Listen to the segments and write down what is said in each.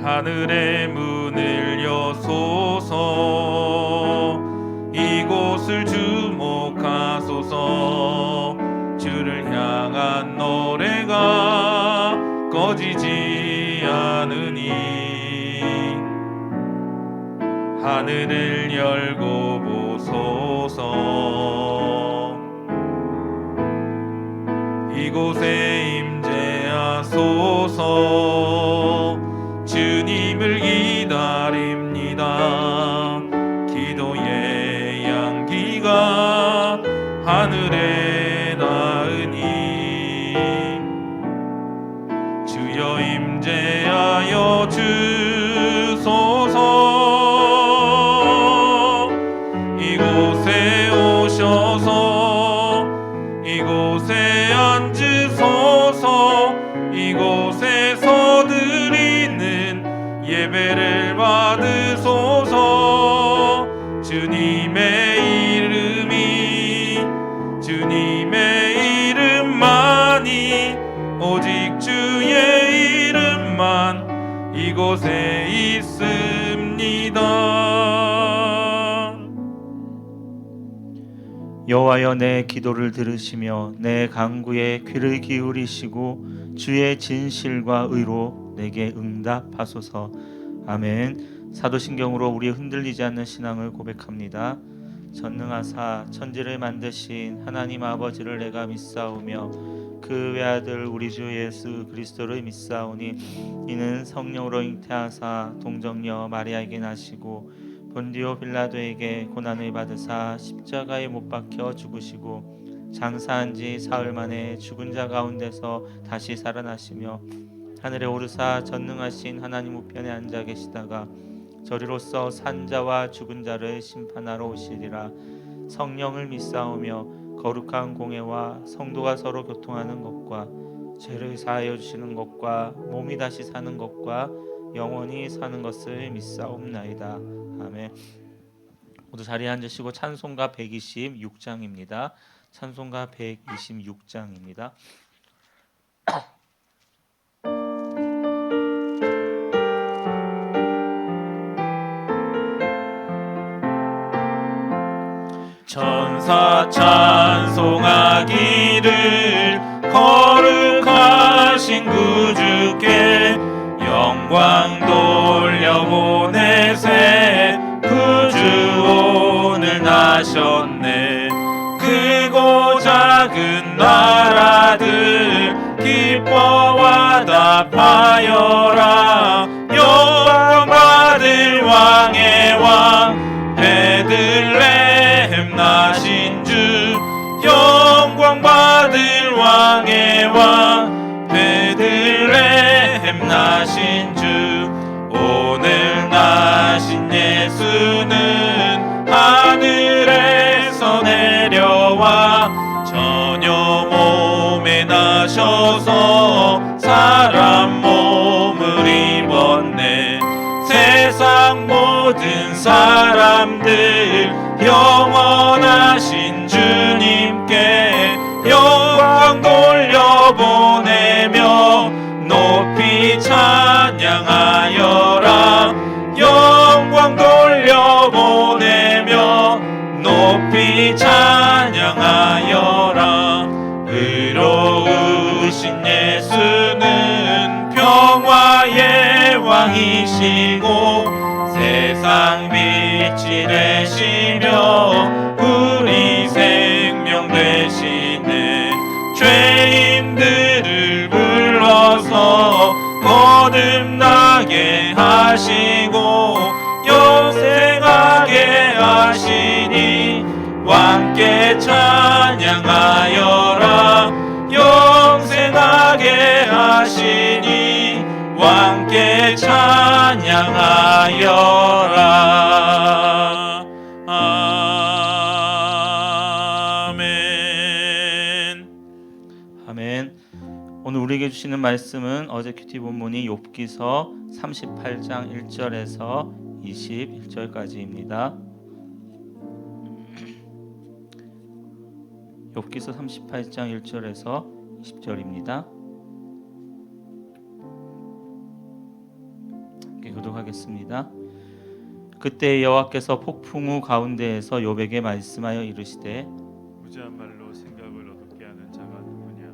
하늘의 문을 여소서. 이곳을 주목하소서. 주를 향한 노래가 꺼지지 않으니 하늘을 열고 보소서. 이곳에 임재하소서. 주님을 기다립니다. 기도의 향기가 하늘에 닿으니 주여 임재하여 주소서. 이곳에 오셔서 이곳에 앉으소서. 이곳에서 드리는 예배를 받으소서. 주님의 이름만이 오직 주의 이름만 이곳에 있습니다. 여호와여, 내 기도를 들으시며 내 간구에 귀를 기울이시고 주의 진실과 의로 내게 응답하소서. 아멘. 사도신경으로 우리 흔들리지 않는 신앙을 고백합니다. 전능하사 천지를 만드신 하나님 아버지를 내가 믿사오며 그 외아들 우리 주 예수 그리스도를 믿사오니 이는 성령으로 잉태하사 동정녀 마리아에게 나시고 본디오 빌라도에게 고난을 받으사 십자가에 못 박혀 죽으시고 장사한 지 사흘 만에 죽은 자 가운데서 다시 살아나시며 하늘에 오르사 전능하신 하나님 우편에 앉아 계시다가 저리로서 산자와 죽은 자를 심판하러 오시리라. 성령을 믿사오며 거룩한 공회와 성도가 서로 교통하는 것과 죄를 사하여 주시는 것과 몸이 다시 사는 것과 영원히 사는 것을 믿사옵나이다. 아멘. 모두 자리에 앉으시고 찬송가 126장입니다. 찬송가 126장입니다. 천사 찬송하기를 거룩하신 구주께 영광 돌려보내세. 구주 오늘 나셨네. 크고 작은 나라들 기뻐 화답하여라. 영광 받을 왕의 왕 베들레헴 나신 주. 영광 받을 왕의 왕 베들레헴 나신 주. 오늘 나신 예수는 하늘에서 내려와 전혀 몸에 나셔서 사람 몸을 입었네. 세상 모든 사람들 영원하신 주님께 영광 돌려보내며 높이 찬양하여라. 영광 돌려보내며 높이 찬양하여라. 의로우신 예수는 평화의 왕이시고 세상 빛이 되시며 우리 생명 되시네. 죄인들을 불러서 거듭나게 하시고 영생하게 하시니 왕께 찬양하여라. 영생하게 하시니 왕께 찬양하여라. 아멘. 아멘. 오늘 우리에게 주시는 말씀은 어제 큐티 본문이 욥기서 38장 1절에서 21절까지입니다. 욥기서 38장 1절에서 20절입니다. 함께 교독하겠습니다. 그때 여호와께서 폭풍우 가운데에서 욥에게 말씀하여 이르시되 무지한 말로 생각을 어둡게 하는 자가 누구냐?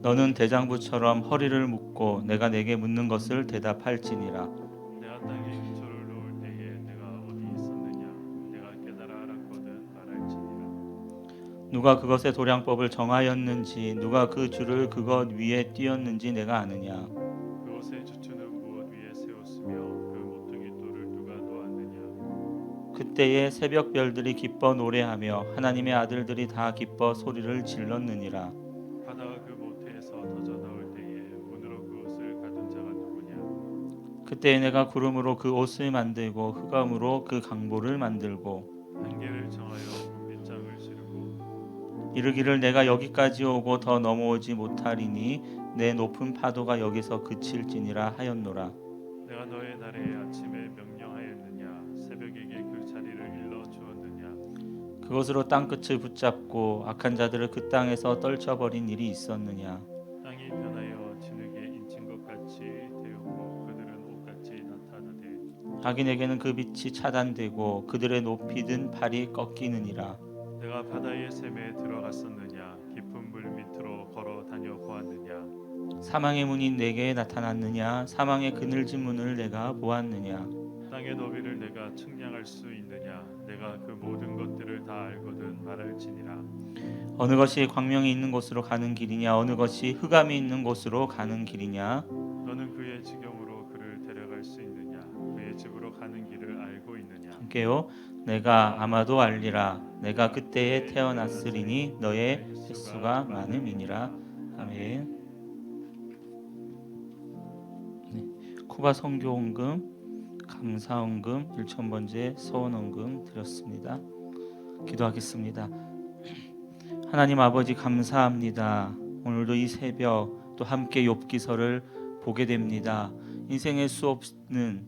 너는 대장부처럼 허리를 묶고 내가 내게 묻는 것을 대답할지니라. 내가 땅에 기초를 놓을 때에 내가 어디 있었느냐? 내가 깨달아 알았거든 말할지니라. 누가 그것의 도량법을 정하였는지 누가 그 줄을 그것 위에 띄었는지 내가 아느냐. 그것의 주추는 무엇 위에 세웠으며 그 모퉁이 돌을 누가 놓았느냐? 그때에 새벽 별들이 기뻐 노래하며 하나님의 아들들이 다 기뻐 소리를 질렀느니라. 바다가 그 모태에서 터져 나올 때에 문으로 그 옷을 가둔 자가 누구냐? 그때에 내가 구름으로 그 옷을 만들고 흑암으로 그 강보를 만들고 한계를 정하여 문빗장을 지르고 이르기를 내가 여기까지 오고 더 넘어오지 못하리니 내 높은 파도가 여기서 그칠지니라 하였노라. 내가 너의 날에 아침에 명령하였느냐? 새벽에게 그 자리를 일러 주었느냐? 그것으로 땅끝을 붙잡고 악한 자들을 그 땅에서 떨쳐버린 일이 있었느냐. 땅이 변하여 진흙에 인친 것 같이 되었고 그들은 옷같이 나타나되 악인에게는 그 빛이 차단되고 그들의 높이 든 발이 꺾이느니라. 내가 바다의 샘에 들어갔었느냐? 깊은 물 밑으로 걸어 다녀 보았느냐? 사망의 문이 내게 나타났느냐. 사망의 그늘진 문을 내가 보았느냐. 땅의 너비를 내가 측량할 수 있느냐? 내가 그 모든 것들을 다 알거든 말할지니라. 어느 것이 광명이 있는 곳으로 가는 길이냐. 어느 것이 흑암이 있는 곳으로 가는 길이냐. 너는 그의 지경으로 그를 데려갈 수 있느냐? 그의 집으로 가는 길을 알고 있느냐? 함께요. 내가 아마도 알리라. 내가 그때에 태어났으리니 너의 횟수가 많음이니라. 아멘. 네. 쿠바 선교원금 감사원금 1,000번째 서원원금 드렸습니다. 기도하겠습니다. 하나님 아버지 감사합니다. 오늘도 이 새벽 또 함께 욥기서를 보게 됩니다. 인생의 수없는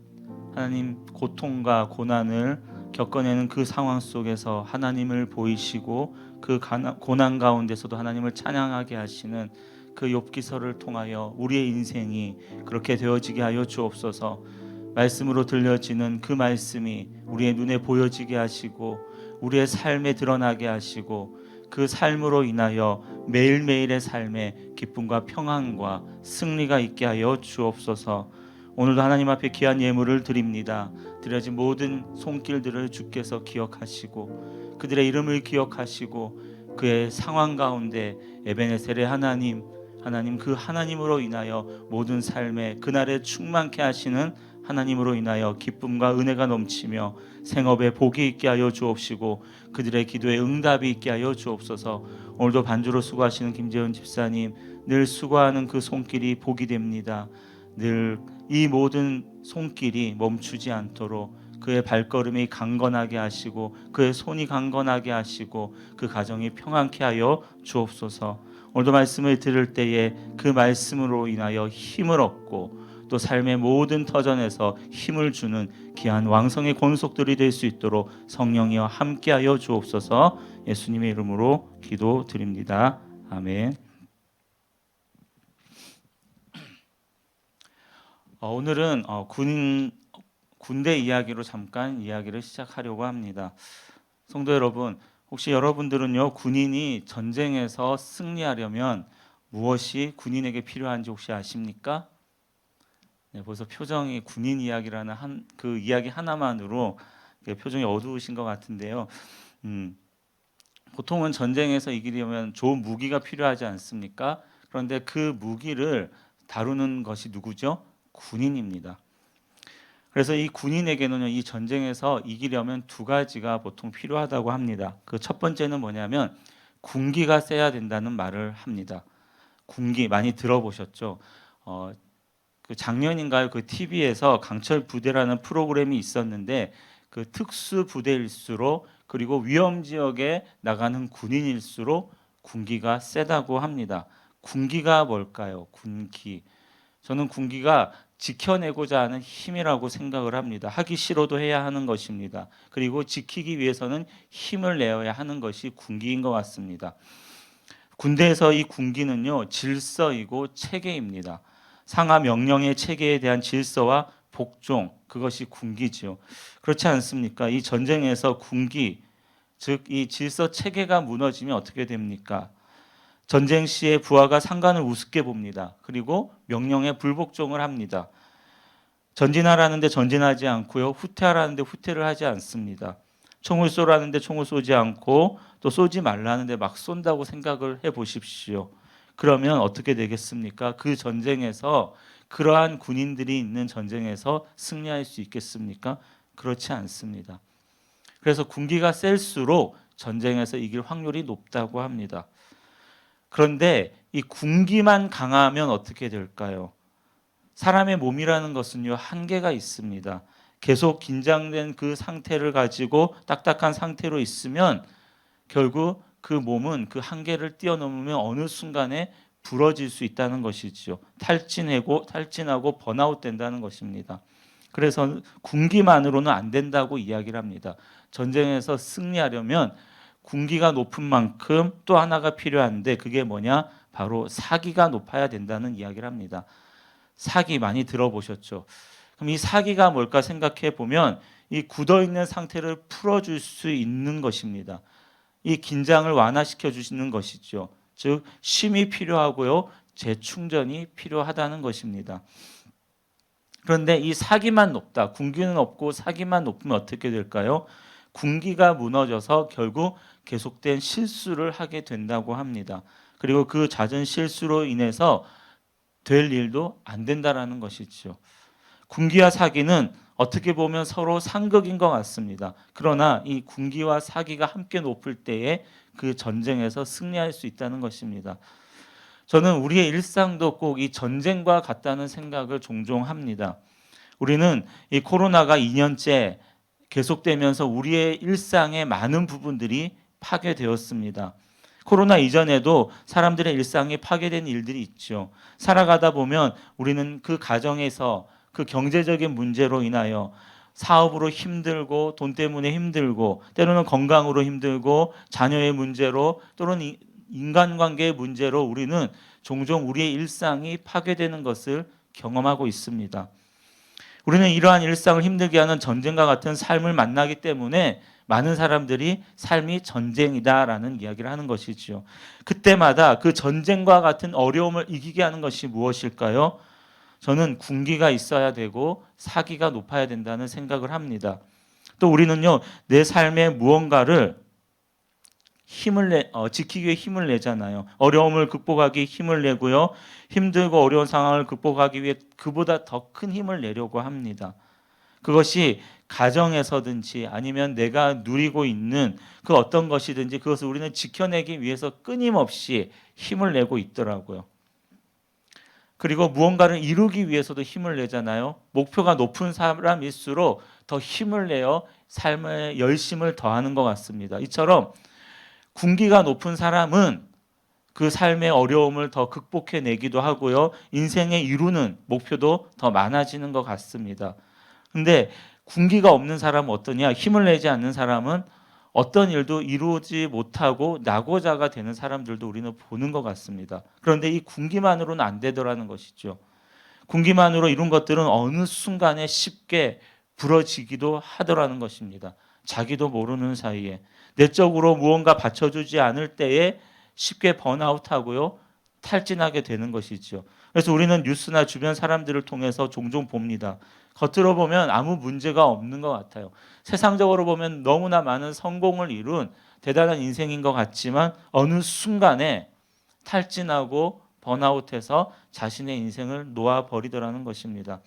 하나님 고통과 고난을 겪어내는 그 상황 속에서 하나님을 보이시고 그 고난 가운데서도 하나님을 찬양하게 하시는 그 욥기서를 통하여 우리의 인생이 그렇게 되어지게 하여 주옵소서. 말씀으로 들려지는 그 말씀이 우리의 눈에 보여지게 하시고 우리의 삶에 드러나게 하시고 그 삶으로 인하여 매일매일의 삶에 기쁨과 평안과 승리가 있게 하여 주옵소서. 오늘도 하나님 앞에 귀한 예물을 드립니다. 드려진 모든 손길들을 주께서 기억하시고 그들의 이름을 기억하시고 그의 상황 가운데 에베네셀의 하나님 그 하나님으로 인하여 모든 삶에 그날에 충만케 하시는 하나님으로 인하여 기쁨과 은혜가 넘치며 생업에 복이 있게 하여 주옵시고 그들의 기도에 응답이 있게 하여 주옵소서. 오늘도 반주로 수고하시는 김재훈 집사님 늘 수고하는 그 손길이 복이 됩니다. 늘 이 모든 손길이 멈추지 않도록 그의 발걸음이 강건하게 하시고 그의 손이 강건하게 하시고 그 가정이 평안케 하여 주옵소서. 오늘도 말씀을 들을 때에 그 말씀으로 인하여 힘을 얻고 또 삶의 모든 터전에서 힘을 주는 귀한 왕성의 권속들이 될 수 있도록 성령이여 함께하여 주옵소서. 예수님의 이름으로 기도드립니다. 아멘. 오늘은 군대 이야기로 잠깐 이야기를 시작하려고 합니다. 성도 여러분, 혹시 여러분들은요 군인이 전쟁에서 승리하려면 무엇이 군인에게 필요한지 혹시 아십니까? 네, 벌써 표정이 군인 이야기라는 그 이야기 하나만으로 표정이 어두우신 것 같은데요. 보통은 전쟁에서 이기려면 좋은 무기가 필요하지 않습니까? 그런데 그 무기를 다루는 것이 누구죠? 군인입니다. 그래서 이 군인에게는요, 이 전쟁에서 이기려면 두 가지가 보통 필요하다고 합니다. 그 첫 번째는 뭐냐면 군기가 세야 된다는 말을 합니다. 군기 많이 들어보셨죠? 그 작년인가요? 그 TV에서 강철 부대라는 프로그램이 있었는데 그 특수 부대일수록 그리고 위험 지역에 나가는 군인일수록 군기가 세다고 합니다. 군기가 뭘까요? 군기. 저는 군기가 지켜내고자 하는 힘이라고 생각을 합니다. 하기 싫어도 해야 하는 것입니다. 그리고 지키기 위해서는 힘을 내어야 하는 것이 군기인 것 같습니다. 군대에서 이 군기는요 질서이고 체계입니다. 상하 명령의 체계에 대한 질서와 복종, 그것이 군기지요. 그렇지 않습니까? 이 전쟁에서 군기, 즉 이 질서 체계가 무너지면 어떻게 됩니까? 전쟁 시에 부하가 상관을 우습게 봅니다. 그리고 명령에 불복종을 합니다. 전진하라는데 전진하지 않고요. 후퇴하라는데 후퇴를 하지 않습니다. 총을 쏘라는데 총을 쏘지 않고 또 쏘지 말라는데 막 쏜다고 생각을 해보십시오. 그러면 어떻게 되겠습니까? 그 전쟁에서 그러한 군인들이 있는 전쟁에서 승리할 수 있겠습니까? 그렇지 않습니다. 그래서 군기가 셀수록 전쟁에서 이길 확률이 높다고 합니다. 그런데 이 군기만 강하면 어떻게 될까요? 사람의 몸이라는 것은요, 한계가 있습니다. 계속 긴장된 그 상태를 가지고 딱딱한 상태로 있으면 결국 그 몸은 그 한계를 뛰어넘으면 어느 순간에 부러질 수 있다는 것이지요. 탈진하고 번아웃 된다는 것입니다. 그래서 군기만으로는 안 된다고 이야기를 합니다. 전쟁에서 승리하려면 군기가 높은 만큼 또 하나가 필요한데 그게 뭐냐? 바로 사기가 높아야 된다는 이야기를 합니다. 사기 많이 들어보셨죠? 그럼 이 사기가 뭘까 생각해 보면 이 굳어있는 상태를 풀어줄 수 있는 것입니다. 이 긴장을 완화시켜 주시는 것이죠. 즉 쉼이 필요하고요. 재충전이 필요하다는 것입니다. 그런데 이 사기만 높다. 군기는 없고 사기만 높으면 어떻게 될까요? 군기가 무너져서 결국 계속된 실수를 하게 된다고 합니다. 그리고 그 잦은 실수로 인해서 될 일도 안 된다라는 것이죠. 군기와 사기는 어떻게 보면 서로 상극인 것 같습니다. 그러나 이 군기와 사기가 함께 높을 때에 그 전쟁에서 승리할 수 있다는 것입니다. 저는 우리의 일상도 꼭 이 전쟁과 같다는 생각을 종종 합니다. 우리는 이 코로나가 2년째 계속되면서 우리의 일상의 많은 부분들이 파괴되었습니다. 코로나 이전에도 사람들의 일상이 파괴된 일들이 있죠. 살아가다 보면 우리는 그 가정에서 그 경제적인 문제로 인하여 사업으로 힘들고 돈 때문에 힘들고 때로는 건강으로 힘들고 자녀의 문제로 또는 인간관계의 문제로 우리는 종종 우리의 일상이 파괴되는 것을 경험하고 있습니다. 우리는 이러한 일상을 힘들게 하는 전쟁과 같은 삶을 만나기 때문에 많은 사람들이 삶이 전쟁이다라는 이야기를 하는 것이지요. 그때마다 그 전쟁과 같은 어려움을 이기게 하는 것이 무엇일까요? 저는 군기가 있어야 되고 사기가 높아야 된다는 생각을 합니다. 또 우리는요, 내 삶에 무언가를 지키기 위해 힘을 내잖아요. 어려움을 극복하기 힘을 내고요. 힘들고 어려운 상황을 극복하기 위해 그보다 더 큰 힘을 내려고 합니다. 그것이 가정에서든지 아니면 내가 누리고 있는 그 어떤 것이든지 그것을 우리는 지켜내기 위해서 끊임없이 힘을 내고 있더라고요. 그리고 무언가를 이루기 위해서도 힘을 내잖아요. 목표가 높은 사람일수록 더 힘을 내어 삶의 열심을 더하는 것 같습니다. 이처럼 군기가 높은 사람은 그 삶의 어려움을 더 극복해내기도 하고요. 인생에 이루는 목표도 더 많아지는 것 같습니다. 근데 군기가 없는 사람은 어떠냐? 힘을 내지 않는 사람은 어떤 일도 이루지 못하고 낙오자가 되는 사람들도 우리는 보는 것 같습니다. 그런데 이 군기만으로는 안 되더라는 것이죠. 군기만으로 이룬 것들은 어느 순간에 쉽게 부러지기도 하더라는 것입니다. 자기도 모르는 사이에 내적으로 무언가 받쳐주지 않을 때에 쉽게 번아웃하고요. 탈진하게 되는 것이죠. 그래서 우리는 뉴스나 주변 사람들을 통해서 종종 봅니다. 겉으로 보면 아무 문제가 없는 것 같아요. 세상적으로 보면 너무나 많은 성공을 이룬 대단한 인생인 것 같지만 어느 순간에 탈진하고 번아웃해서 자신의 인생을 놓아버리더라는 것입니다.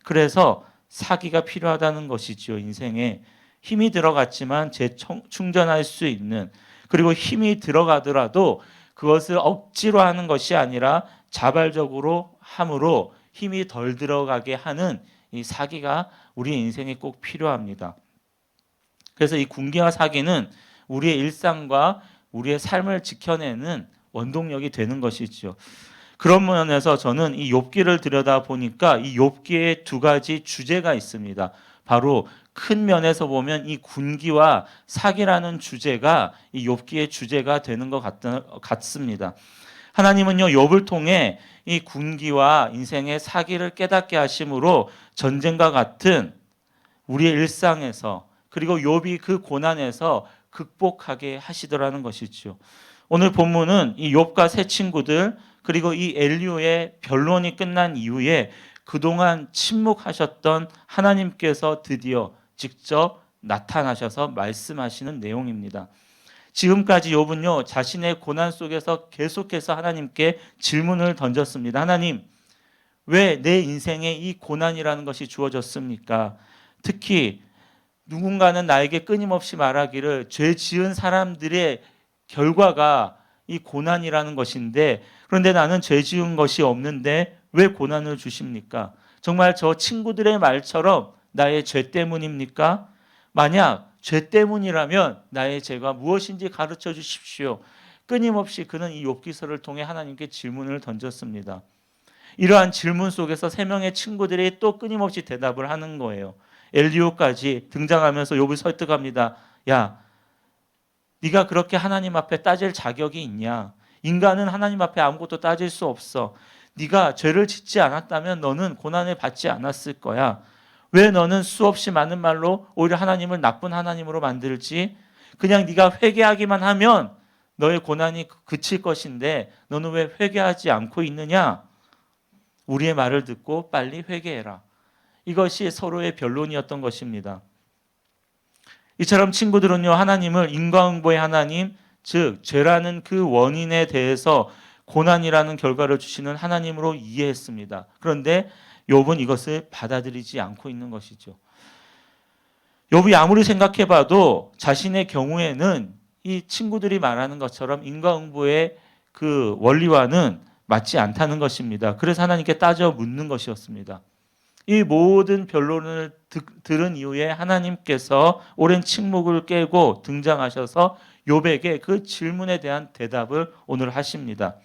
그래서 사기가 필요하다는 것이지요. 인생에 힘이 들어갔지만 재충전할 수 있는, 그리고 힘이 들어가더라도 그것을 억지로 하는 것이 아니라 자발적으로 함으로 힘이 덜 들어가게 하는 이 사기가 우리의 인생에 꼭 필요합니다. 그래서 이 군기와 사기는 우리의 일상과 우리의 삶을 지켜내는 원동력이 되는 것이죠. 그런 면에서 저는 이 욥기를 들여다 보니까 이 욥기에 두 가지 주제가 있습니다. 바로 큰 면에서 보면 이 군기와 사기라는 주제가 이 욥기의 주제가 되는 것 같습니다. 하나님은요 욥을 통해 이 군기와 인생의 사기를 깨닫게 하심으로 전쟁과 같은 우리의 일상에서 그리고 욥이 그 고난에서 극복하게 하시더라는 것이죠. 오늘 본문은 이 욥과 세 친구들 그리고 이 엘리후의 변론이 끝난 이후에 그동안 침묵하셨던 하나님께서 드디어 직접 나타나셔서 말씀하시는 내용입니다. 지금까지 욥은요 자신의 고난 속에서 계속해서 하나님께 질문을 던졌습니다. 하나님, 왜 내 인생에 이 고난이라는 것이 주어졌습니까? 특히 누군가는 나에게 끊임없이 말하기를 죄 지은 사람들의 결과가 이 고난이라는 것인데, 그런데 나는 죄 지은 것이 없는데 왜 고난을 주십니까? 정말 저 친구들의 말처럼 나의 죄 때문입니까? 만약 죄 때문이라면 나의 죄가 무엇인지 가르쳐 주십시오. 끊임없이 그는 이 욥기서를 통해 하나님께 질문을 던졌습니다. 이러한 질문 속에서 세 명의 친구들이 또 끊임없이 대답을 하는 거예요. 엘리후까지 등장하면서 욥을 설득합니다. 야, 네가 그렇게 하나님 앞에 따질 자격이 있냐? 인간은 하나님 앞에 아무것도 따질 수 없어. 네가 죄를 짓지 않았다면 너는 고난을 받지 않았을 거야. 왜 너는 수없이 많은 말로 오히려 하나님을 나쁜 하나님으로 만들지? 그냥 네가 회개하기만 하면 너의 고난이 그칠 것인데 너는 왜 회개하지 않고 있느냐? 우리의 말을 듣고 빨리 회개해라. 이것이 서로의 변론이었던 것입니다. 이처럼 친구들은요 하나님을 인과응보의 하나님, 즉 죄라는 그 원인에 대해서 고난이라는 결과를 주시는 하나님으로 이해했습니다. 그런데 욥은 이것을 받아들이지 않고 있는 것이죠. 욥이 아무리 생각해봐도 자신의 경우에는 이 친구들이 말하는 것처럼 인과응보의 그 원리와는 맞지 않다는 것입니다. 그래서 하나님께 따져 묻는 것이었습니다. 이 모든 변론을 들은 이후에 하나님께서 오랜 침묵을 깨고 등장하셔서 욥에게 그 질문에 대한 대답을 오늘 하십니다.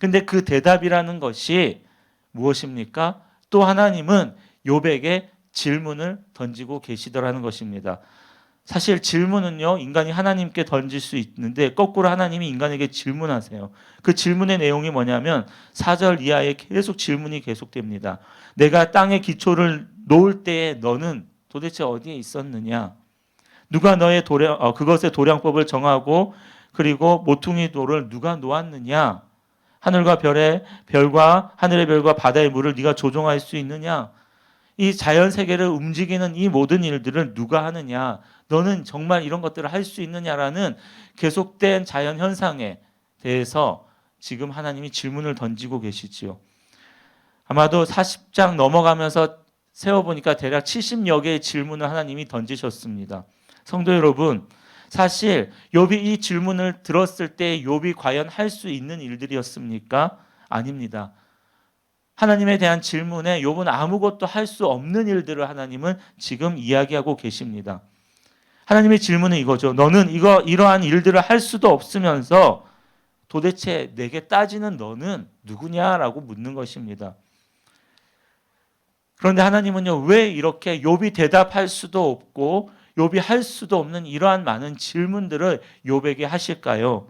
근데 그 대답이라는 것이 무엇입니까? 또 하나님은 욥에게 질문을 던지고 계시더라는 것입니다. 사실 질문은요 인간이 하나님께 던질 수 있는데 거꾸로 하나님이 인간에게 질문하세요. 그 질문의 내용이 뭐냐면 4절 이하에 계속 질문이 계속됩니다. 내가 땅에 기초를 놓을 때에 너는 도대체 어디에 있었느냐? 누가 너의 그것의 도량법을 정하고 그리고 모퉁이 돌을 누가 놓았느냐? 하늘과 별과 하늘의 별과 바다의 물을 네가 조종할 수 있느냐? 이 자연 세계를 움직이는 이 모든 일들을 누가 하느냐? 너는 정말 이런 것들을 할 수 있느냐라는 계속된 자연 현상에 대해서 지금 하나님이 질문을 던지고 계시지요. 아마도 40장 넘어가면서 세어보니까 대략 70여 개의 질문을 하나님이 던지셨습니다. 성도 여러분, 사실 욥이 이 질문을 들었을 때 욥이 과연 할 수 있는 일들이었습니까? 아닙니다. 하나님에 대한 질문에 욥은 아무것도 할 수 없는 일들을 하나님은 지금 이야기하고 계십니다. 하나님의 질문은 이거죠. 너는 이러한 일들을 할 수도 없으면서 도대체 내게 따지는 너는 누구냐라고 묻는 것입니다. 그런데 하나님은요, 왜 이렇게 욥이 대답할 수도 없고 욥이 할 수도 없는 이러한 많은 질문들을 욥에게 하실까요?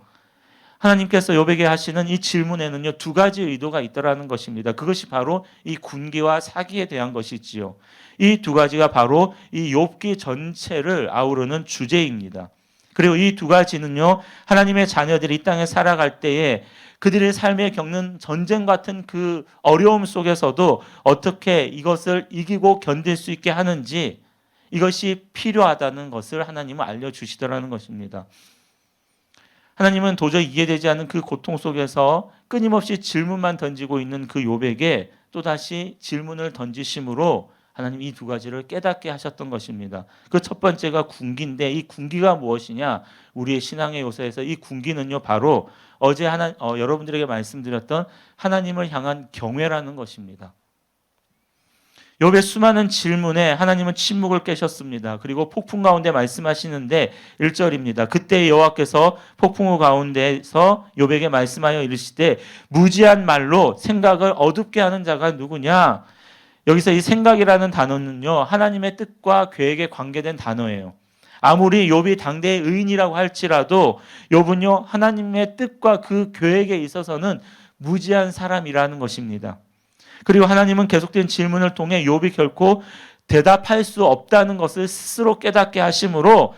하나님께서 욥에게 하시는 이 질문에는요, 두 가지 의도가 있더라는 것입니다. 그것이 바로 이 군기와 사기에 대한 것이지요. 이 두 가지가 바로 이 욥기 전체를 아우르는 주제입니다. 그리고 이 두 가지는요, 하나님의 자녀들이 이 땅에 살아갈 때에 그들의 삶에 겪는 전쟁 같은 그 어려움 속에서도 어떻게 이것을 이기고 견딜 수 있게 하는지, 이것이 필요하다는 것을 하나님은 알려주시더라는 것입니다. 하나님은 도저히 이해되지 않는 그 고통 속에서 끊임없이 질문만 던지고 있는 그 욥에게 또다시 질문을 던지심으로 하나님 이 두 가지를 깨닫게 하셨던 것입니다. 그 첫 번째가 군기인데, 이 군기가 무엇이냐? 우리의 신앙의 요소에서 이 군기는요, 바로 어제 여러분들에게 말씀드렸던 하나님을 향한 경외라는 것입니다. 욥의 수많은 질문에 하나님은 침묵을 깨셨습니다. 그리고 폭풍 가운데 말씀하시는데 1절입니다. 그때 여호와께서 폭풍우 가운데서 욥에게 말씀하여 이르시되 무지한 말로 생각을 어둡게 하는 자가 누구냐? 여기서 이 생각이라는 단어는요, 하나님의 뜻과 계획에 관계된 단어예요. 아무리 욥이 당대의 의인이라고 할지라도 욥은요, 하나님의 뜻과 그 계획에 있어서는 무지한 사람이라는 것입니다. 그리고 하나님은 계속된 질문을 통해 욥이 결코 대답할 수 없다는 것을 스스로 깨닫게 하심으로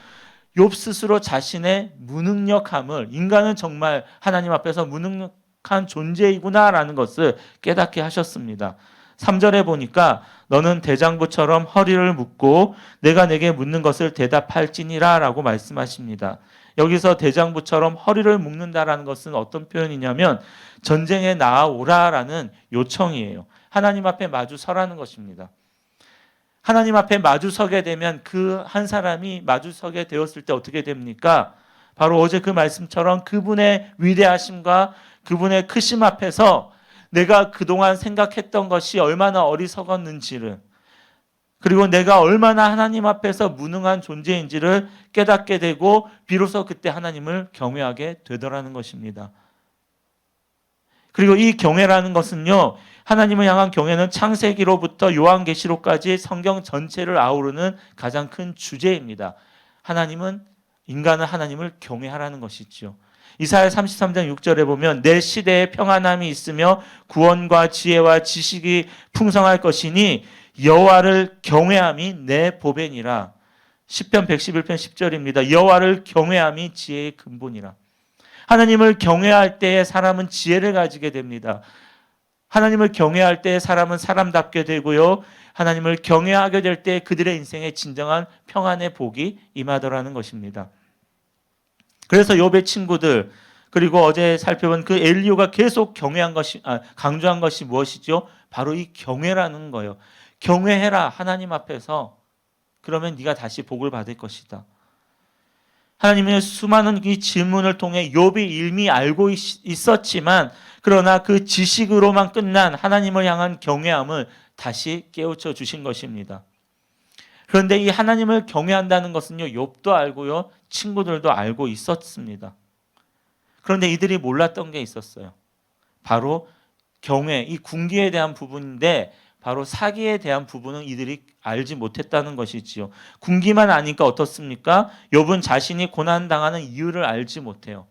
욥 스스로 자신의 무능력함을, 인간은 정말 하나님 앞에서 무능력한 존재이구나라는 것을 깨닫게 하셨습니다. 3절에 보니까 너는 대장부처럼 허리를 묶고 내가 내게 묻는 것을 대답할지니라 라고 말씀하십니다. 여기서 대장부처럼 허리를 묶는다라는 것은 어떤 표현이냐면 전쟁에 나아오라라는 요청이에요. 하나님 앞에 마주 서라는 것입니다. 하나님 앞에 마주 서게 되면 그 한 사람이 마주 서게 되었을 때 어떻게 됩니까? 바로 어제 그 말씀처럼 그분의 위대하심과 그분의 크심 앞에서 내가 그동안 생각했던 것이 얼마나 어리석었는지를, 그리고 내가 얼마나 하나님 앞에서 무능한 존재인지를 깨닫게 되고 비로소 그때 하나님을 경외하게 되더라는 것입니다. 그리고 이 경외라는 것은요, 하나님을 향한 경외는 창세기로부터 요한계시록까지 성경 전체를 아우르는 가장 큰 주제입니다. 인간은 하나님을 경외하라는 것이죠. 이사야 33장 6절에 보면 내 시대에 평안함이 있으며 구원과 지혜와 지식이 풍성할 것이니 여호와를 경외함이 내 보배니라. 시편 111편 10절입니다. 여호와를 경외함이 지혜의 근본이라. 하나님을 경외할 때에 사람은 지혜를 가지게 됩니다. 하나님을 경외할 때 사람은 사람답게 되고요. 하나님을 경외하게 될 때 그들의 인생에 진정한 평안의 복이 임하더라는 것입니다. 그래서 욥의 친구들, 그리고 어제 살펴본 그 엘리후가 계속 강조한 것이 무엇이죠? 바로 이 경외라는 거예요. 경외해라 하나님 앞에서. 그러면 네가 다시 복을 받을 것이다. 하나님의 수많은 이 질문을 통해 욥이 이미 알고 있었지만 그러나 그 지식으로만 끝난 하나님을 향한 경외함을 다시 깨우쳐 주신 것입니다. 그런데 이 하나님을 경외한다는 것은요, 욥도 알고요, 친구들도 알고 있었습니다. 그런데 이들이 몰랐던 게 있었어요. 바로 경외, 이 군기에 대한 부분인데 바로 사기에 대한 부분은 이들이 알지 못했다는 것이지요. 군기만 아니까 어떻습니까? 욥은 자신이 고난당하는 이유를 알지 못해요.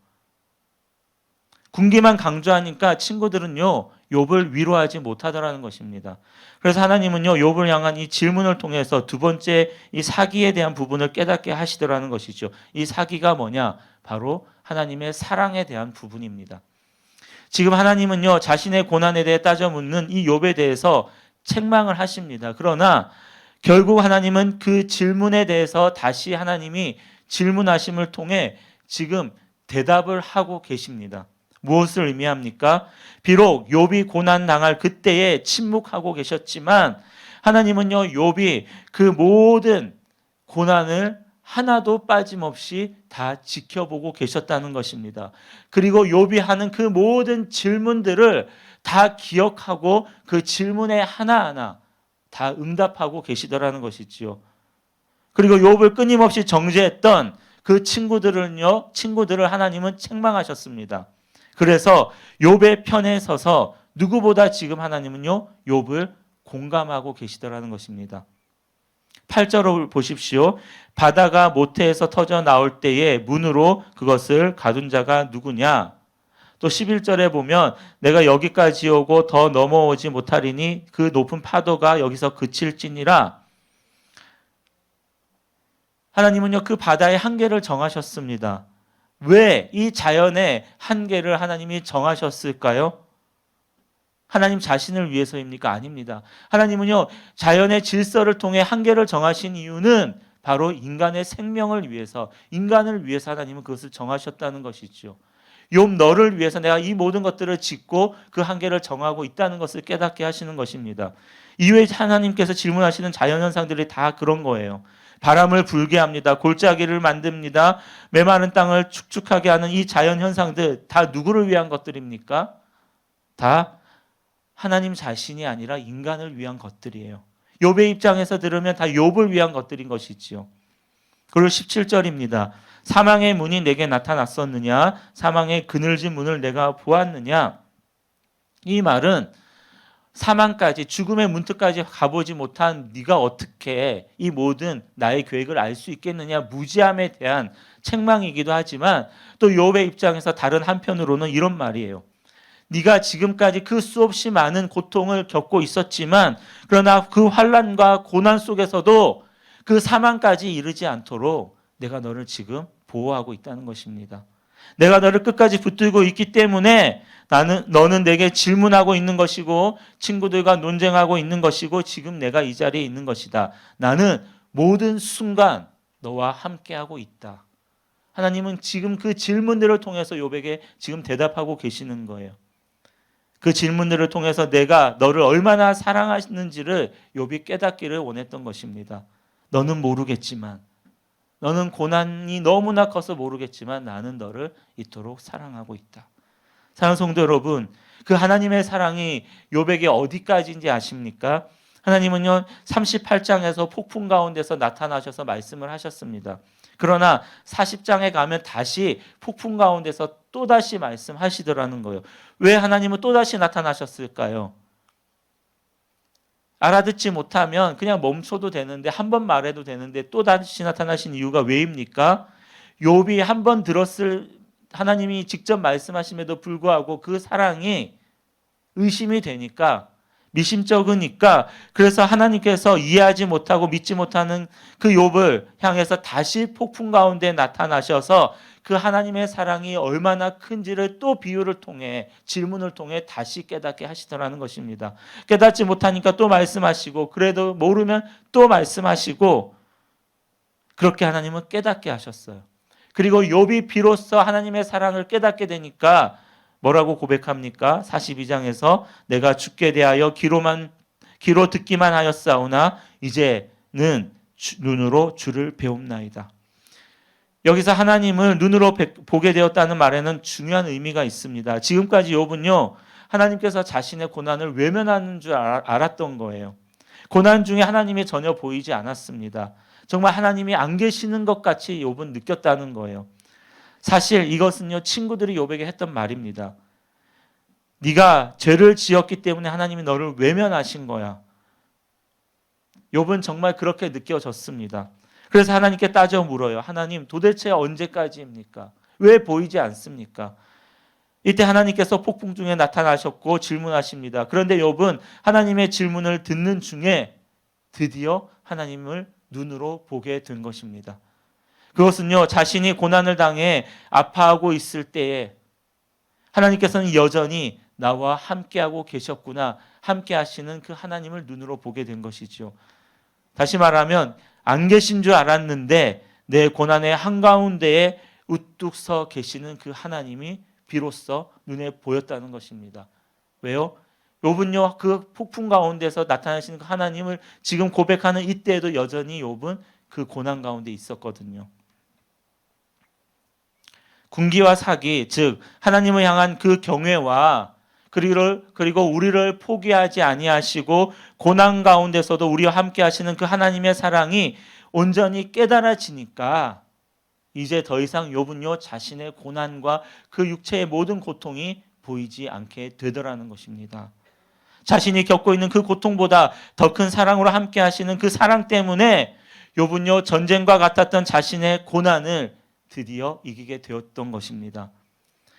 군기만 강조하니까 친구들은요, 욥을 위로하지 못하더라는 것입니다. 그래서 하나님은요, 욥을 향한 이 질문을 통해서 두 번째 이 사기에 대한 부분을 깨닫게 하시더라는 것이죠. 이 사기가 뭐냐? 바로 하나님의 사랑에 대한 부분입니다. 지금 하나님은요, 자신의 고난에 대해 따져 묻는 이 욥에 대해서 책망을 하십니다. 그러나 결국 하나님은 그 질문에 대해서 다시 하나님이 질문하심을 통해 지금 대답을 하고 계십니다. 무엇을 의미합니까? 비록 욥이 고난 당할 그때에 침묵하고 계셨지만 하나님은요, 욥이 그 모든 고난을 하나도 빠짐없이 다 지켜보고 계셨다는 것입니다. 그리고 욥이 하는 그 모든 질문들을 다 기억하고 그 질문에 하나하나 다 응답하고 계시더라는 것이지요. 그리고 욥을 끊임없이 정죄했던 그 친구들을 하나님은 책망하셨습니다. 그래서 욥의 편에 서서 누구보다 지금 하나님은요, 욥을 공감하고 계시더라는 것입니다. 8절을 보십시오. 바다가 모태에서 터져 나올 때에 문으로 그것을 가둔 자가 누구냐? 또 11절에 보면 내가 여기까지 오고 더 넘어오지 못하리니 그 높은 파도가 여기서 그칠지니라. 하나님은요, 그 바다의 한계를 정하셨습니다. 왜 이 자연의 한계를 하나님이 정하셨을까요? 하나님 자신을 위해서입니까? 아닙니다. 하나님은요, 자연의 질서를 통해 한계를 정하신 이유는 바로 인간의 생명을 위해서, 인간을 위해서 하나님은 그것을 정하셨다는 것이죠. 욥 너를 위해서 내가 이 모든 것들을 짓고 그 한계를 정하고 있다는 것을 깨닫게 하시는 것입니다. 이후에 하나님께서 질문하시는 자연현상들이 다 그런 거예요. 바람을 불게 합니다. 골짜기를 만듭니다. 메마른 땅을 축축하게 하는 이 자연현상들 다 누구를 위한 것들입니까? 다 하나님 자신이 아니라 인간을 위한 것들이에요. 욥의 입장에서 들으면 다 욥을 위한 것들인 것이지요. 그리고 17절입니다. 사망의 문이 내게 나타났었느냐? 사망의 그늘진 문을 내가 보았느냐? 이 말은 사망까지, 죽음의 문턱까지 가보지 못한 네가 어떻게 이 모든 나의 계획을 알 수 있겠느냐? 무지함에 대한 책망이기도 하지만 또 욥의 입장에서 다른 한편으로는 이런 말이에요. 네가 지금까지 그 수없이 많은 고통을 겪고 있었지만 그러나 그 환난과 고난 속에서도 그 사망까지 이르지 않도록 내가 너를 지금 보호하고 있다는 것입니다. 내가 너를 끝까지 붙들고 있기 때문에 너는 내게 질문하고 있는 것이고 친구들과 논쟁하고 있는 것이고 지금 내가 이 자리에 있는 것이다. 나는 모든 순간 너와 함께하고 있다. 하나님은 지금 그 질문들을 통해서 욥에게 지금 대답하고 계시는 거예요. 그 질문들을 통해서 내가 너를 얼마나 사랑하는지를 욥이 깨닫기를 원했던 것입니다. 너는 모르겠지만, 너는 고난이 너무나 커서 모르겠지만 나는 너를 이토록 사랑하고 있다. 사랑하는 성도 여러분, 그 하나님의 사랑이 욥에게 어디까지인지 아십니까? 하나님은요 38장에서 폭풍 가운데서 나타나셔서 말씀을 하셨습니다. 그러나 40장에 가면 다시 폭풍 가운데서 또다시 말씀하시더라는 거예요. 왜 하나님은 또다시 나타나셨을까요? 알아듣지 못하면 그냥 멈춰도 되는데 한 번 말해도 되는데 또다시 나타나신 이유가 왜입니까? 욥이 한 번 들었을 하나님이 직접 말씀하심에도 불구하고 그 사랑이 의심이 되니까 미심쩍으니까 그래서 하나님께서 이해하지 못하고 믿지 못하는 그 욥을 향해서 다시 폭풍 가운데 나타나셔서 그 하나님의 사랑이 얼마나 큰지를 또 비유를 통해 질문을 통해 다시 깨닫게 하시더라는 것입니다. 깨닫지 못하니까 또 말씀하시고 그래도 모르면 또 말씀하시고 그렇게 하나님은 깨닫게 하셨어요. 그리고 욥이 비로소 하나님의 사랑을 깨닫게 되니까 뭐라고 고백합니까? 42장에서 내가 주께 대하여 귀로 듣기만 하였사오나 이제는 눈으로 주를 배움나이다. 여기서 하나님을 눈으로 보게 되었다는 말에는 중요한 의미가 있습니다. 지금까지 욥은요 하나님께서 자신의 고난을 외면하는 줄 알았던 거예요. 고난 중에 하나님이 전혀 보이지 않았습니다. 정말 하나님이 안 계시는 것 같이 욥은 느꼈다는 거예요. 사실 이것은요 친구들이 욥에게 했던 말입니다. 네가 죄를 지었기 때문에 하나님이 너를 외면하신 거야. 욥은 정말 그렇게 느껴졌습니다. 그래서 하나님께 따져 물어요. 하나님 도대체 언제까지입니까? 왜 보이지 않습니까? 이때 하나님께서 폭풍 중에 나타나셨고 질문하십니다. 그런데 욥은 하나님의 질문을 듣는 중에 드디어 하나님을 눈으로 보게 된 것입니다. 그것은요 자신이 고난을 당해 아파하고 있을 때에 하나님께서는 여전히 나와 함께하고 계셨구나, 함께 하시는 그 하나님을 눈으로 보게 된 것이죠. 다시 말하면 안 계신 줄 알았는데 내 고난의 한가운데에 우뚝 서 계시는 그 하나님이 비로소 눈에 보였다는 것입니다. 왜요? 욥은요 그 폭풍 가운데서 나타나시는 그 하나님을 지금 고백하는 이때에도 여전히 욥은 그 고난 가운데 있었거든요. 군기와 사기, 즉 하나님을 향한 그 경외와 그리고 우리를 포기하지 아니하시고 고난 가운데서도 우리와 함께 하시는 그 하나님의 사랑이 온전히 깨달아지니까 이제 더 이상 욥은요 자신의 고난과 그 육체의 모든 고통이 보이지 않게 되더라는 것입니다. 자신이 겪고 있는 그 고통보다 더 큰 사랑으로 함께 하시는 그 사랑 때문에 욥은요 전쟁과 같았던 자신의 고난을 드디어 이기게 되었던 것입니다.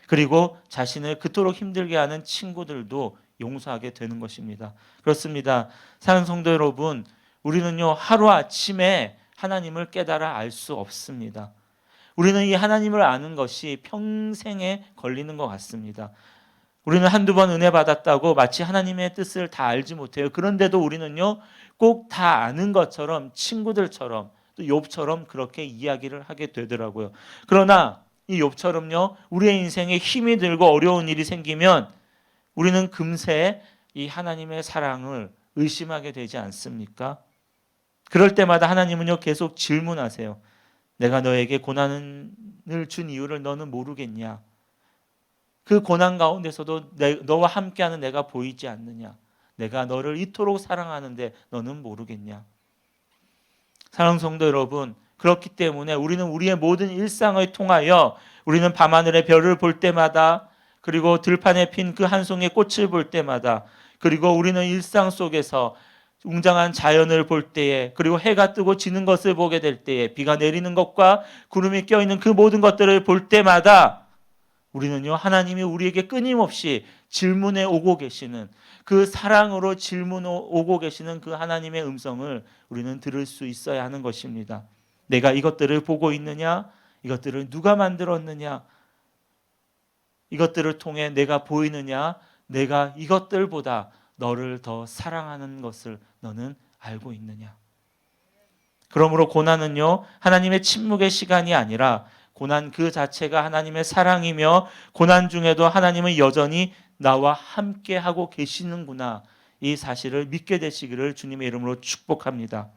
그리고 자신을 그토록 힘들게 하는 친구들도 용서하게 되는 것입니다. 그렇습니다. 사랑하는 성도 여러분, 우리는요 하루아침에 하나님을 깨달아 알 수 없습니다. 우리는 이 하나님을 아는 것이 평생에 걸리는 것 같습니다. 우리는 한두 번 은혜 받았다고 마치 하나님의 뜻을 다 알지 못해요. 그런데도 우리는요 꼭 다 아는 것처럼 친구들처럼 또 욥처럼 그렇게 이야기를 하게 되더라고요. 그러나 이 욥처럼요 우리의 인생에 힘이 들고 어려운 일이 생기면 우리는 금세 이 하나님의 사랑을 의심하게 되지 않습니까? 그럴 때마다 하나님은요 계속 질문하세요. 내가 너에게 고난을 준 이유를 너는 모르겠냐? 그 고난 가운데서도 너와 함께하는 내가 보이지 않느냐? 내가 너를 이토록 사랑하는데 너는 모르겠냐? 사랑하는 성도 여러분, 그렇기 때문에 우리는 우리의 모든 일상을 통하여 우리는 밤하늘의 별을 볼 때마다 그리고 들판에 핀 그 한 송이 꽃을 볼 때마다 그리고 우리는 일상 속에서 웅장한 자연을 볼 때에 그리고 해가 뜨고 지는 것을 보게 될 때에 비가 내리는 것과 구름이 껴있는 그 모든 것들을 볼 때마다 우리는요, 하나님이 우리에게 끊임없이 질문해 오고 계시는, 그 사랑으로 질문 오고 계시는 그 하나님의 음성을 우리는 들을 수 있어야 하는 것입니다. 내가 이것들을 보고 있느냐? 이것들을 누가 만들었느냐? 이것들을 통해 내가 보이느냐? 내가 이것들보다 너를 더 사랑하는 것을 너는 알고 있느냐? 그러므로 고난은요, 하나님의 침묵의 시간이 아니라 고난 그 자체가 하나님의 사랑이며, 고난 중에도 하나님은 여전히 나와 함께 하고 계시는구나, 이 사실을 믿게 되시기를 주님의 이름으로 축복합니다.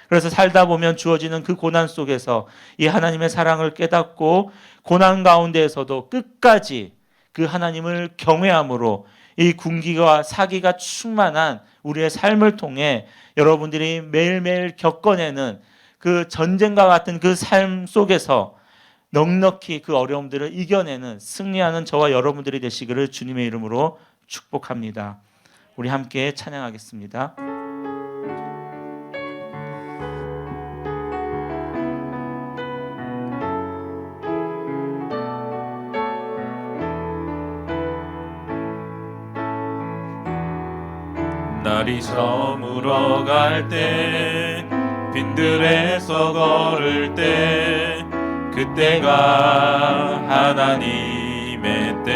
그래서 살다 보면 주어지는 그 고난 속에서 이 하나님의 사랑을 깨닫고, 고난 가운데에서도 끝까지 그 하나님을 경외함으로 이 군기와 사기가 충만한 우리의 삶을 통해 여러분들이 매일매일 겪어내는 그 전쟁과 같은 그 삶 속에서 넉넉히 그 어려움들을 이겨내는, 승리하는 저와 여러분들이 되시기를 주님의 이름으로 축복합니다. 우리 함께 찬양하겠습니다. 날이 저물어 갈 때, 빈들에서 걸을 때, 그때가 하나님의 때.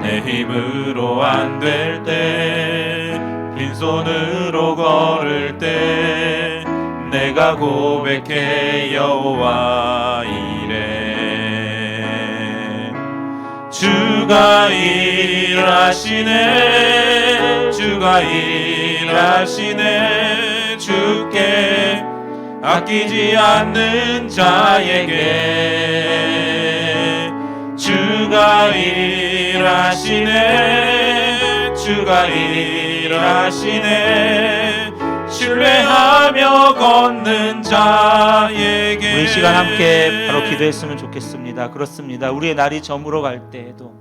내 힘으로 안 될 때, 빈손으로 걸을 때, 내가 고백해 여호와 이래. 주가 일하시네, 주가 일하시네. 주께 아끼지 않는 자에게 주가 일하시네, 주가 일하시네. 신뢰하며 걷는 자에게. 우리 시간 함께 바로 기도했으면 좋겠습니다. 그렇습니다. 우리의 날이 저물어 갈 때에도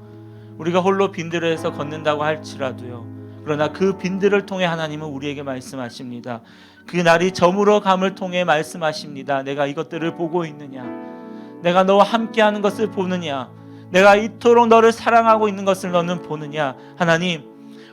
우리가 홀로 빈들에서 걷는다고 할지라도요, 그러나 그 빈들을 통해 하나님은 우리에게 말씀하십니다. 그 날이 저물어 감을 통해 말씀하십니다. 내가 이것들을 보고 있느냐? 내가 너와 함께하는 것을 보느냐? 내가 이토록 너를 사랑하고 있는 것을 너는 보느냐? 하나님,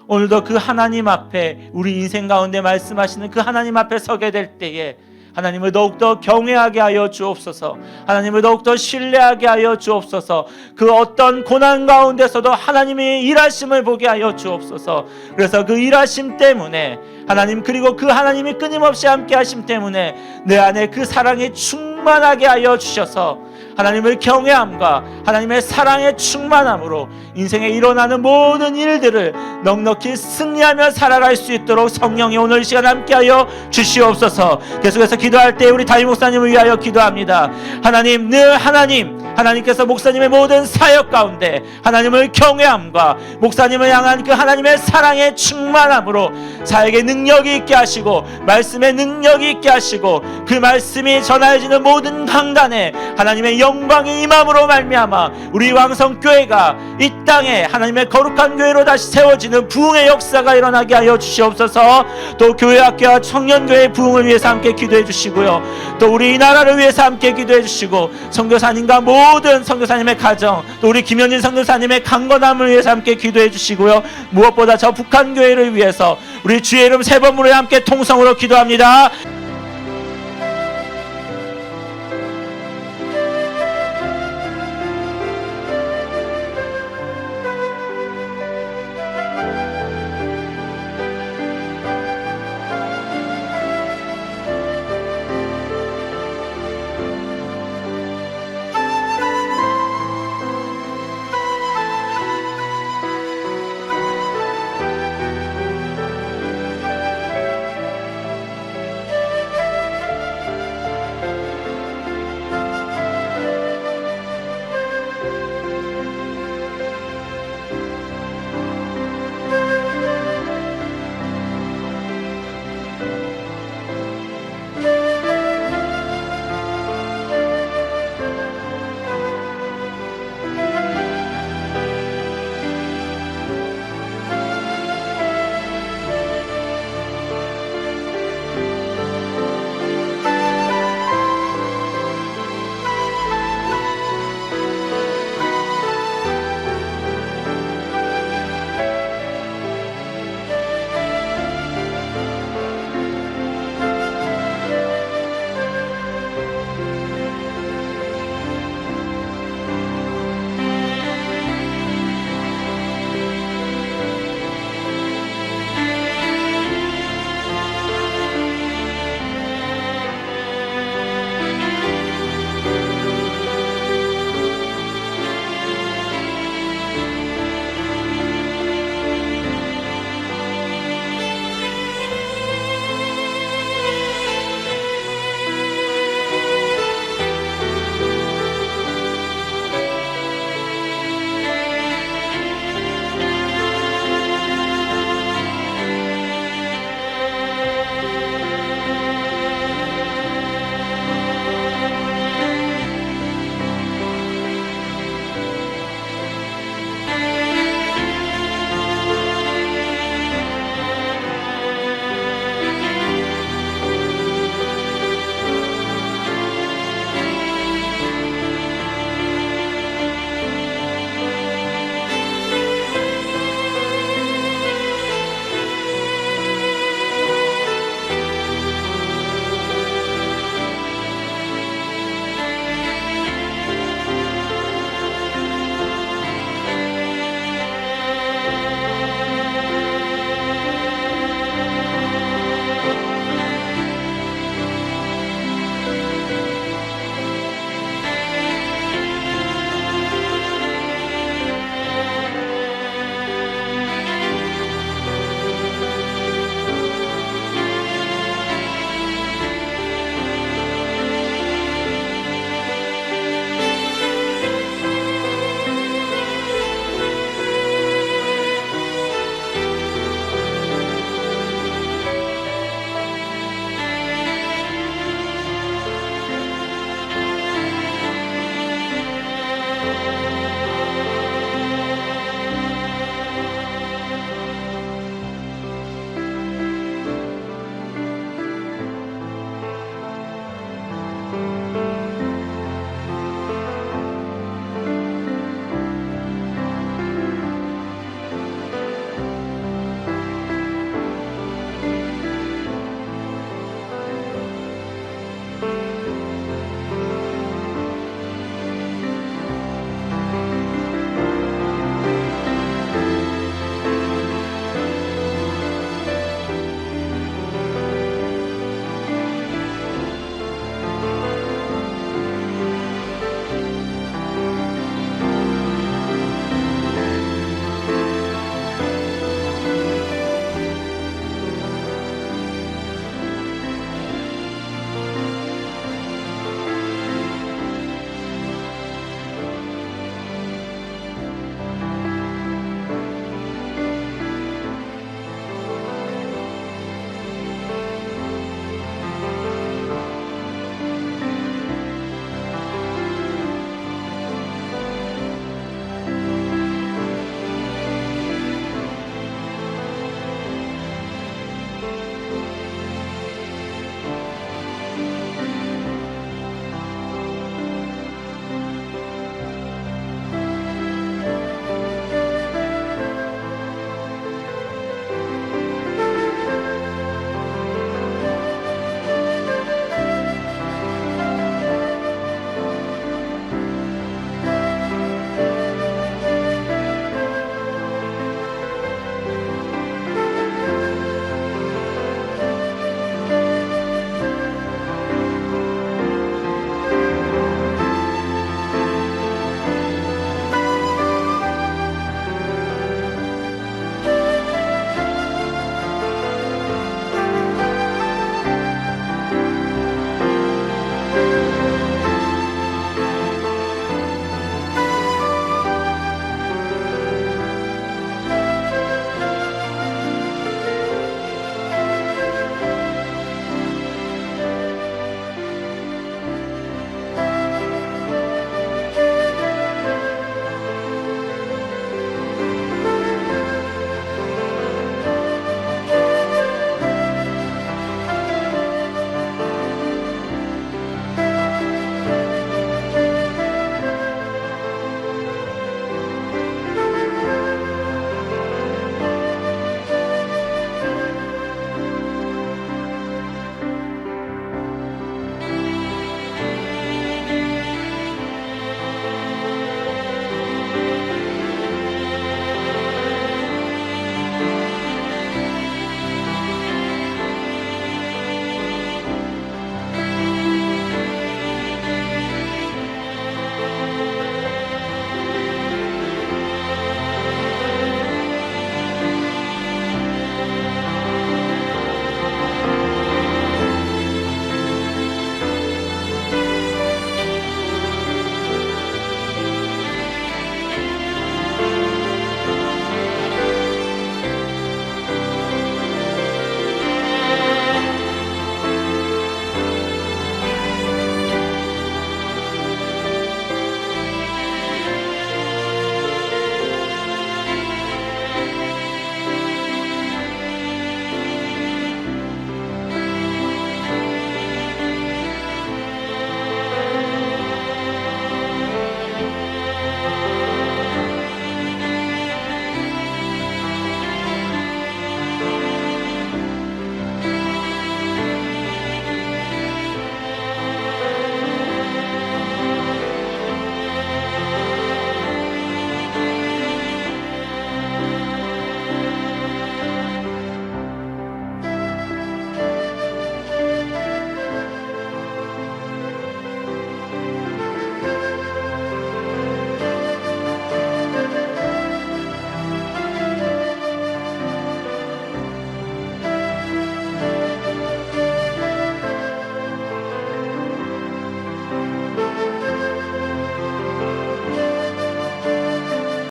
오늘도 그 하나님 앞에, 우리 인생 가운데 말씀하시는 그 하나님 앞에 서게 될 때에 하나님을 더욱더 경외하게 하여 주옵소서. 하나님을 더욱더 신뢰하게 하여 주옵소서. 그 어떤 고난 가운데서도 하나님의 일하심을 보게 하여 주옵소서. 그래서 그 일하심 때문에 하나님, 그리고 그 하나님이 끊임없이 함께 하심 때문에 내 안에 그 사랑이 충만하게 하여 주셔서 하나님을 경외함과 하나님의 사랑의 충만함으로 인생에 일어나는 모든 일들을 넉넉히 승리하며 살아갈 수 있도록 성령이 오늘 이 시간 함께하여 주시옵소서. 계속해서 기도할 때 우리 다윗 목사님을 위하여 기도합니다. 하나님, 늘 하나님께서 목사님의 모든 사역 가운데 하나님을 경외함과 목사님을 향한 그 하나님의 사랑의 충만함으로 자에게 능력이 있게 하시고, 말씀의 능력이 있게 하시고, 그 말씀이 전하여지는 모든 강단에 하나님의 영광이 임함으로 말미암아 우리 왕성교회가 이 땅에 하나님의 거룩한 교회로 다시 세워지는 부흥의 역사가 일어나게 하여 주시옵소서. 또 교회학교와 청년교회의 부흥을 위해서 함께 기도해 주시고요, 또 우리 이 나라를 위해서 함께 기도해 주시고, 선교사님과 모든 선교사님의 가정, 또 우리 김현진 선교사님의 강건함을 위해서 함께 기도해 주시고요, 무엇보다 저 북한 교회를 위해서 우리 주의 이름 세 번으로 함께 통성으로 기도합니다.